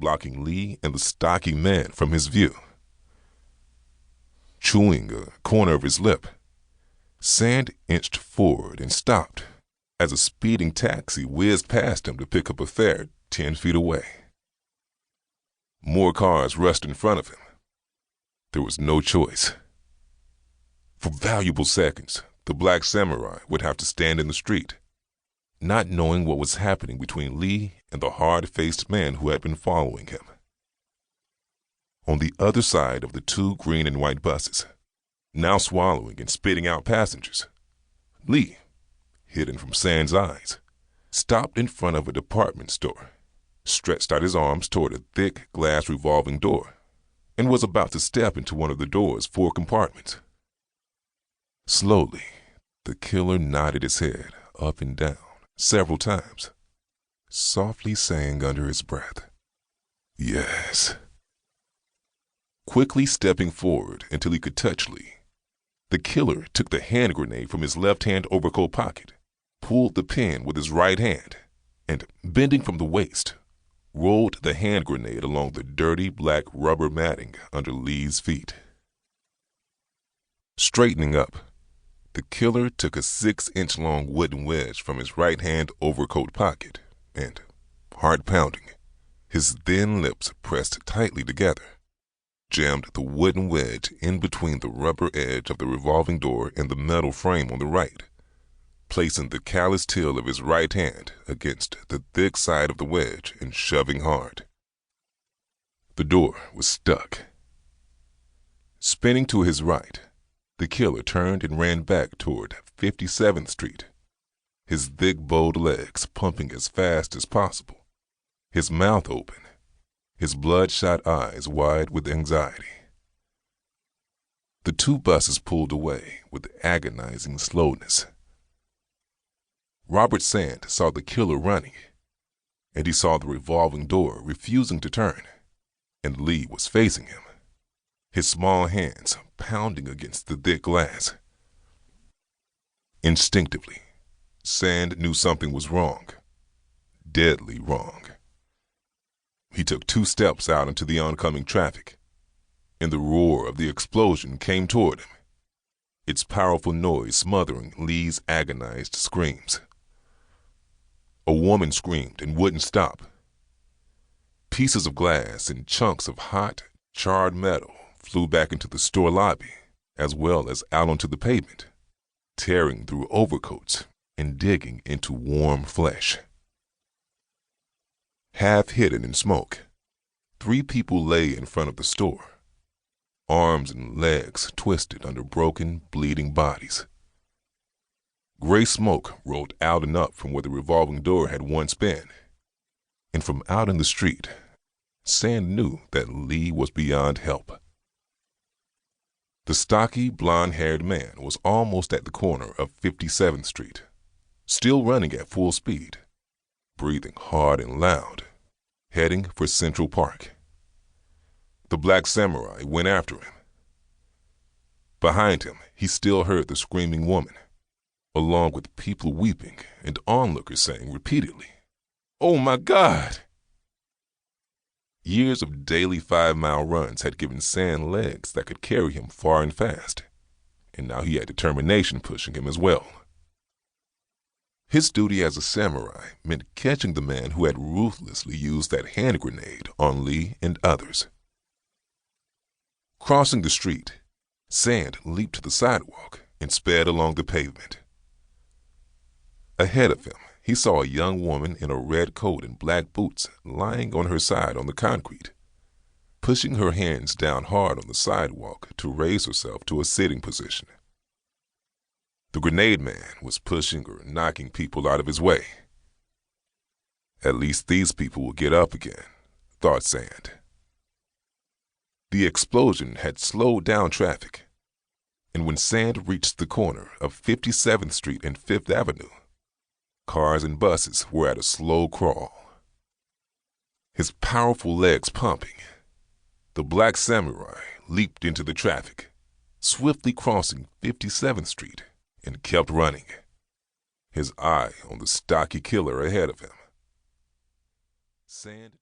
blocking Lee and the stocky man from his view. Chewing a corner of his lip, Sand inched forward and stopped as a speeding taxi whizzed past him to pick up a fare 10 feet away. More cars rushed in front of him. There was no choice. For valuable seconds, the black samurai would have to stand in the street, not knowing what was happening between Lee and the hard-faced man who had been following him. On the other side of the two green and white buses, now swallowing and spitting out passengers, Lee, hidden from Sand's eyes, stopped in front of a department store, stretched out his arms toward a thick glass revolving door, and was about to step into one of the door's 4 compartments. Slowly, the killer nodded his head up and down several times, softly saying under his breath, "Yes." Quickly stepping forward until he could touch Lee, the killer took the hand grenade from his left-hand overcoat pocket, pulled the pin with his right hand, and, bending from the waist, rolled the hand grenade along the dirty black rubber matting under Lee's feet. Straightening up, the killer took a 6-inch-long wooden wedge from his right-hand overcoat pocket and, heart-pounding, his thin lips pressed tightly together, jammed the wooden wedge in between the rubber edge of the revolving door and the metal frame on the right, placing the calloused heel of his right hand against the thick side of the wedge and shoving hard. The door was stuck. Spinning to his right, the killer turned and ran back toward 57th Street, his thick bowed legs pumping as fast as possible, his mouth open, his bloodshot eyes wide with anxiety. The 2 buses pulled away with agonizing slowness. Robert Sand saw the killer running, and he saw the revolving door refusing to turn, and Lee was facing him, his small hands pounding against the thick glass. Instinctively, Sand knew something was wrong, deadly wrong. He took 2 steps out into the oncoming traffic, and the roar of the explosion came toward him, its powerful noise smothering Lee's agonized screams. A woman screamed and wouldn't stop. Pieces of glass and chunks of hot, charred metal flew back into the store lobby, as well as out onto the pavement, tearing through overcoats and digging into warm flesh. Half hidden in smoke, 3 people lay in front of the store, arms and legs twisted under broken, bleeding bodies. Gray smoke rolled out and up from where the revolving door had once been, and from out in the street, Sand knew that Lee was beyond help. The stocky, blond-haired man was almost at the corner of 57th Street, still running at full speed, breathing hard and loud, heading for Central Park. The black samurai went after him. Behind him, he still heard the screaming woman, along with people weeping and onlookers saying repeatedly, "Oh my God!" Years of daily 5-mile runs had given Sand legs that could carry him far and fast, and now he had determination pushing him as well. His duty as a samurai meant catching the man who had ruthlessly used that hand grenade on Lee and others. Crossing the street, Sand leaped to the sidewalk and sped along the pavement. Ahead of him, he saw a young woman in a red coat and black boots lying on her side on the concrete, pushing her hands down hard on the sidewalk to raise herself to a sitting position. The grenade man was pushing or knocking people out of his way. At least these people will get up again, thought Sand. The explosion had slowed down traffic, and when Sand reached the corner of 57th Street and 5th Avenue, cars and buses were at a slow crawl. His powerful legs pumping, the black samurai leaped into the traffic, swiftly crossing 57th Street, and kept running, his eye on the stocky killer ahead of him. Sand